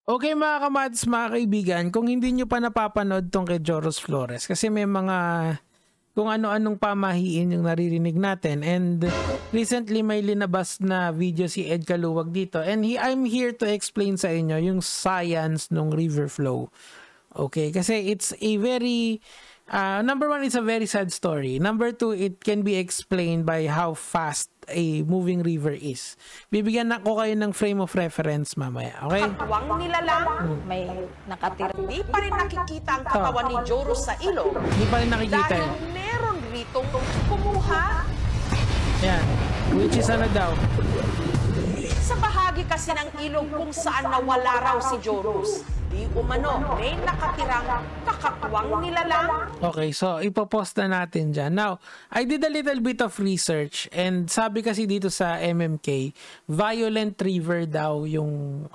Okay mga kamads, mga kaibigan, kung hindi nyo pa napapanood tong kay Joros Flores kasi may mga kung ano-anong pamahiin yung naririnig natin, and recently may linabas na video si Ed Caluwag dito, and I'm here to explain sa inyo yung science ng river flow. Okay, kasi it's a very number one, it's a very sad story. Number two, it can be explained by how fast a moving river is. Bibigyan ko kayo ng frame of reference mamaya, okay? Katwang nila lang, may nakatira. Di pa rin nakikita ang katawan ni Joros sa ilog. Hindi pa rin nakikita. Dahil meron ritong kumuha. Yan, which is ano daw? Sa bahagi kasi ng ilog kung saan nawala raw si Joros. Di umano, may nakatirang kakatwang nila lang. Okay, so ipopost na natin dyan. Now, I did a little bit of research, and sabi kasi dito sa MMK, violent river daw yung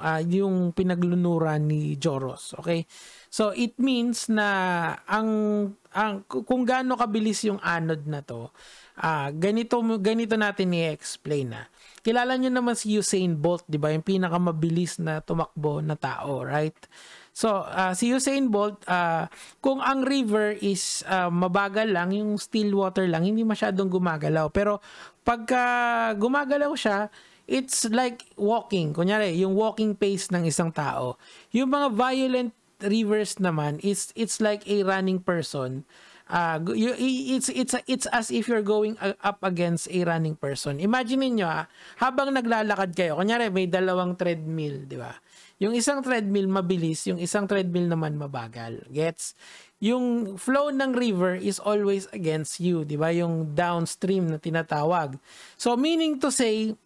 pinaglunuran ni Joros. Okay? So it means na kung gaano kabilis yung anod na to, ganito natin i-explain na. Kilala nyo naman si Usain Bolt, di ba? Yung pinakamabilis na tumakbo na tao, right? So, si Usain Bolt, kung ang river is mabagal lang, yung still water lang, hindi masyadong gumagalaw. Pero pagka gumagalaw siya, it's like walking. Kunyari, yung walking pace ng isang tao. Yung mga violent rivers naman, it's like a running person. It's as if you're going up against a running person. Imagine niyo habang naglalakad kayo, kunyari may dalawang treadmill, di ba? Yung isang treadmill mabilis, yung isang treadmill naman mabagal. Gets? Yung flow ng river is always against you, di ba? Yung downstream na tinatawag. So meaning to say,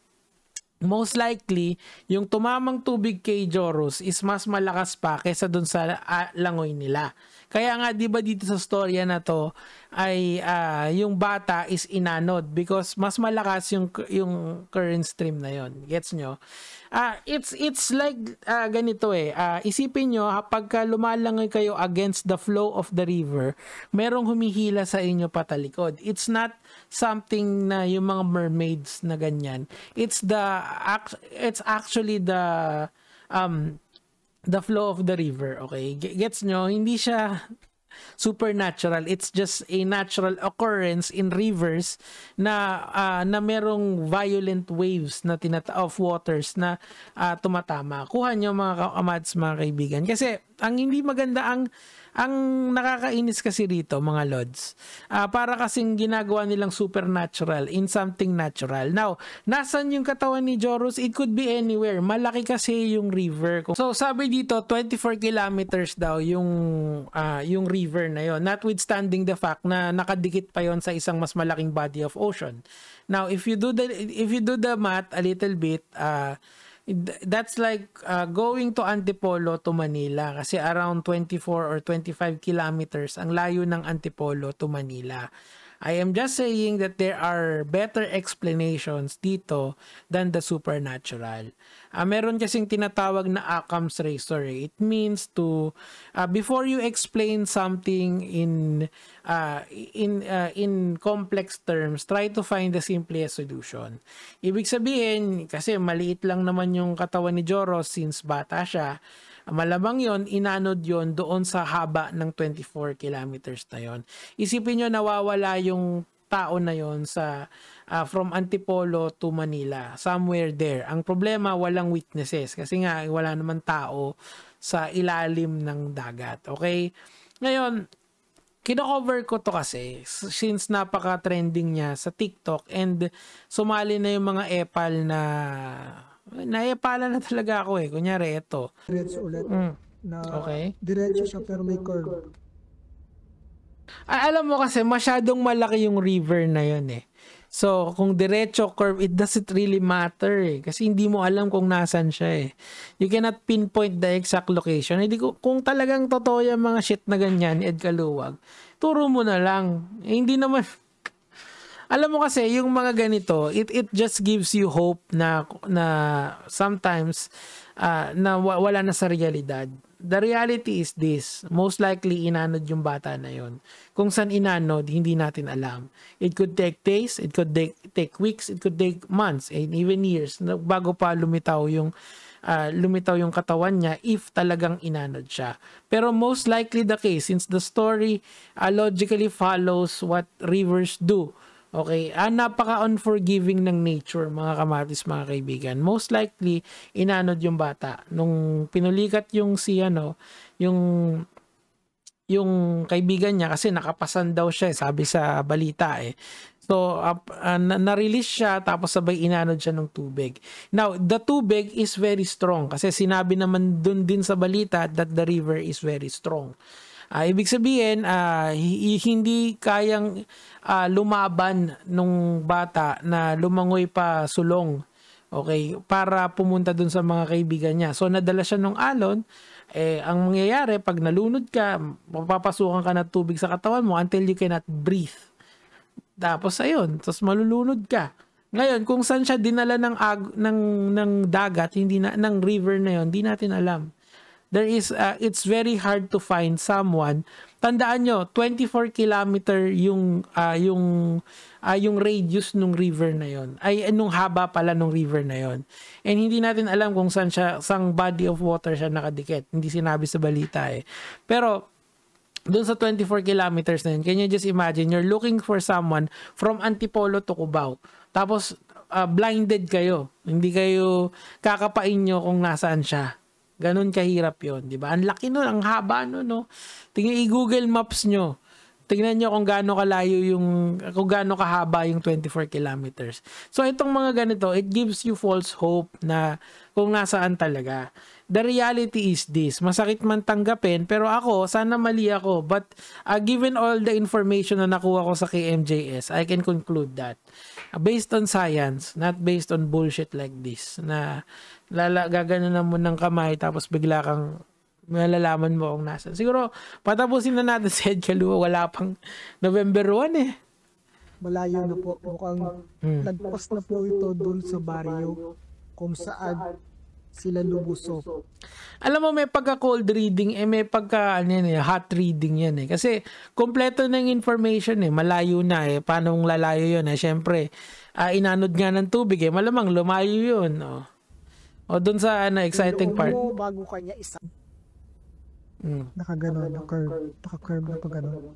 most likely, yung tumamang tubig kay Joros is mas malakas pa kaysa dun sa langoy nila. Kaya nga, di ba dito sa storya na to, ay yung bata is inanod because mas malakas yung current stream na yon. Gets nyo? It's like ganito eh. Isipin nyo, pagka lumalangoy kayo against the flow of the river, merong humihila sa inyo patalikod. It's not something na yung mga mermaids na ganyan. It's actually the flow of the river, okay? Gets nyo? Hindi siya supernatural. It's just a natural occurrence in rivers na merong violent waves na of waters na tumatama. Kuha nyo mga kamads, mga kaibigan. Kasi ang hindi maganda, ang nakakainis kasi rito, mga lods, para kasing ginagawa nilang supernatural in something natural. Now, nasan yung katawan ni Joros? It could be anywhere. Malaki kasi yung river. So, sabi dito, 24 kilometers daw yung river na yon, notwithstanding the fact na nakadikit pa yon sa isang mas malaking body of ocean. Now, if you do the math a little bit, that's like going to Antipolo to Manila, kasi around 24 or 25 kilometers ang layo ng Antipolo to Manila. I am just saying that there are better explanations dito than the supernatural. Meron kasing tinatawag na Occam's razor. It means to before you explain something in complex terms, try to find the simplest solution. Ibig sabihin, kasi maliit lang naman yung katawan ni Joros since bata siya, malamang yon, inanod yon doon sa haba ng 24 kilometers na yon. Isipin nyo, nawawala yung tao na yon sa from Antipolo to Manila, somewhere there. Ang problema, walang witnesses kasi nga wala naman tao sa ilalim ng dagat. Okay? Ngayon, kino-cover ko to kasi since napaka-trending niya sa TikTok, and sumali na yung mga epal na naepala na talaga ako eh. Kunyari, ito. Diretso ulit. Na okay. Diretso siya pero may curve. Alam mo kasi, masyadong malaki yung river na yun eh. So, kung diretso curve, it doesn't really matter eh. Kasi hindi mo alam kung nasan siya eh. You cannot pinpoint the exact location. Hindi kung talagang totoo yung mga shit na ganyan, Ed Caluwag, turo mo na lang. Eh, hindi naman... Alam mo kasi, yung mga ganito, it just gives you hope na sometimes na wala na sa realidad. The reality is this. Most likely, inanod yung bata na yon. Kung saan inanod, hindi natin alam. It could take days, it could take weeks, it could take months, and even years bago pa lumitaw yung lumitaw yung katawan niya if talagang inanod siya. Pero most likely the case, since the story logically follows what rivers do. Okay, napaka-unforgiving ng nature, mga kamatis, mga kaibigan. Most likely, inanod yung bata. Nung pinulikat yung yung kaibigan niya, kasi nakapasan daw siya, sabi sa balita eh. So, na-release siya, tapos sabay inanod siya ng tubig. Now, the tubig is very strong, kasi sinabi naman dun din sa balita that the river is very strong. Ibig sabihin, hindi kayang lumaban nung bata na lumangoy pa sulong, okay, para pumunta dun sa mga kaibigan niya. So, nadala siya nung alon. Ang mangyayari, pag nalunod ka, mapapasukan ka ng tubig sa katawan mo until you cannot breathe. Tapos, ayun, tapos malulunod ka. Ngayon, kung saan siya dinala ng dagat, hindi na, ng river na yun, hindi natin alam. There is it's very hard to find someone. Tandaan nyo, 24 kilometer yung radius nung river na yon. Nung haba pala nung river na yon. And hindi natin alam kung sang body of water siya nakadikit. Hindi sinabi sa balita eh. Pero doon sa 24 kilometers na yun, can you just imagine, you're looking for someone from Antipolo to Cubao. Tapos blinded kayo. Hindi kayo kakapain nyo kung nasaan siya. Ganon kahirap yon, di ba? Ang laki nun, ang haba nun, no? Tingnan i-Google Maps nyo. Tingnan nyo kung gaano kalayo kung gaano kahaba yung 24 kilometers. So, itong mga ganito, it gives you false hope na kung nasaan talaga. The reality is this, masakit man tanggapin, pero ako, sana mali ako. But, given all the information na nakuha ko sa KMJS, I can conclude that. Based on science, not based on bullshit like this, na gaganon mo ng kamay tapos bigla kang malalaman mo kung nasan. Siguro patapusin na natin si Ed Calua, wala pang November 1 eh. Malayo na po. Mukhang lagpas na po ito dun sa baryo kung saan sila lubusok. Alam mo, may pagka-cold reading, may hot reading yan eh. Kasi kompleto na yung information eh. Malayo na eh. Paano lalayo yun eh? Siyempre, inanod nga ng tubig eh. Malamang lumayo yun. O dun sa exciting part. Bago kanya isa. Nakaganon, naka-curve na pagganon.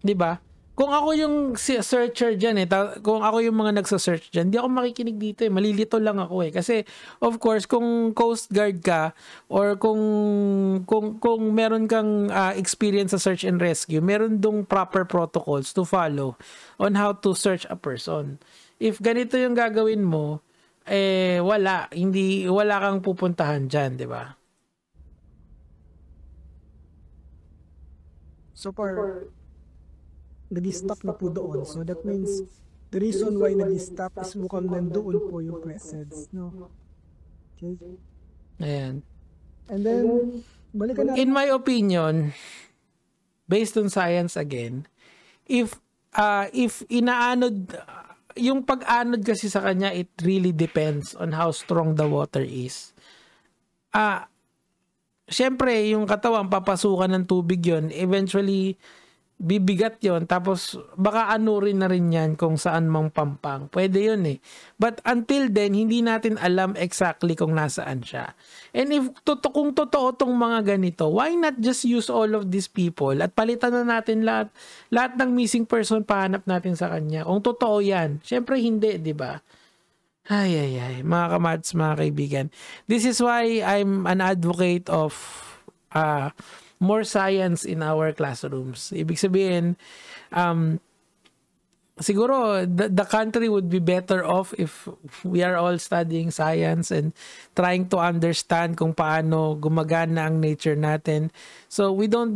Diba? Kung ako yung searcher dyan kung ako yung mga nagsa-search dyan, di ako makikinig dito eh. Malilito lang ako eh. Kasi, of course, kung Coast Guard ka or kung meron kang experience sa search and rescue, meron dong proper protocols to follow on how to search a person. If ganito yung gagawin mo, wala kang pupuntahan dyan, di ba? So far, nag-stop na po doon. So that means the reason why nag-stop is mukhang nandoon po yung presence, no? Okay. Ayan. And then, balikan natin. In my opinion, based on science again, if inaanod, yung pag-anod kasi sa kanya, it really depends on how strong the water is. Syempre, yung katawan, papasukan ng tubig yon, eventually, bibigat yon, tapos baka anurin na rin yan kung saan mang pampang. Pwede yun eh. But until then, hindi natin alam exactly kung nasaan siya. And kung totoo tong mga ganito, why not just use all of these people at palitan na natin lahat ng missing person, pahanap natin sa kanya. Kung totoo yan, syempre hindi, di ba? Ay, mga kamads, mga kaibigan. This is why I'm an advocate of more science in our classrooms. Ibig sabihin, siguro the country would be better off if we are all studying science and trying to understand kung paano gumagana ang nature natin. So we don't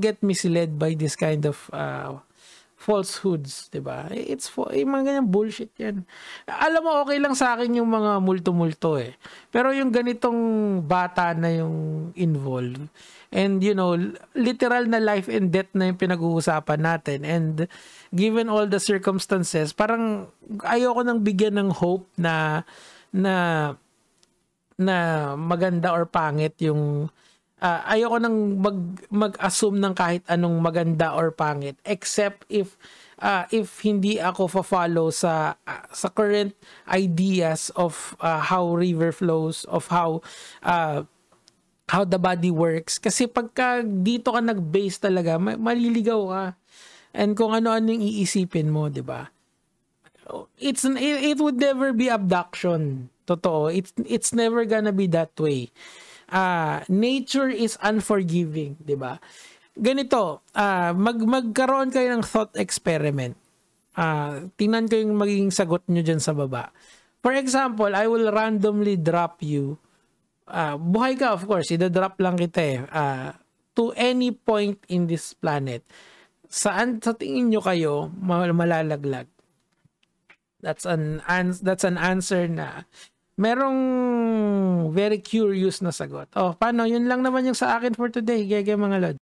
get misled by this kind of falsehoods, diba? It's mga ganyan bullshit yan. Alam mo, okay lang sa akin yung mga multo-multo eh. Pero yung ganitong bata na yung involved, and literal na life and death na yung pinag-uusapan natin, and given all the circumstances, parang ayoko nang bigyan ng hope na maganda or pangit yung ayoko nang mag-assume ng kahit anong maganda or pangit, except if if hindi ako follow sa current ideas of how river flows, of how the body works. Kasi pagka dito ka nag-base talaga, maliligaw ka. And kung ano-ano yung iisipin mo, di ba? It would never be abduction. Totoo. It's never gonna be that way. Nature is unforgiving, di ba? Ganito, magkaroon kayo ng thought experiment. Tingnan ko yung magiging sagot nyo dyan sa baba. For example, I will randomly drop you. Buhay ka, of course. Ida-drop lang kita to any point in this planet. Saan sa tingin nyo kayo malalaglag? That's an answer na merong very curious na sagot. Paano? Yun lang naman yung sa akin for today, mga lod.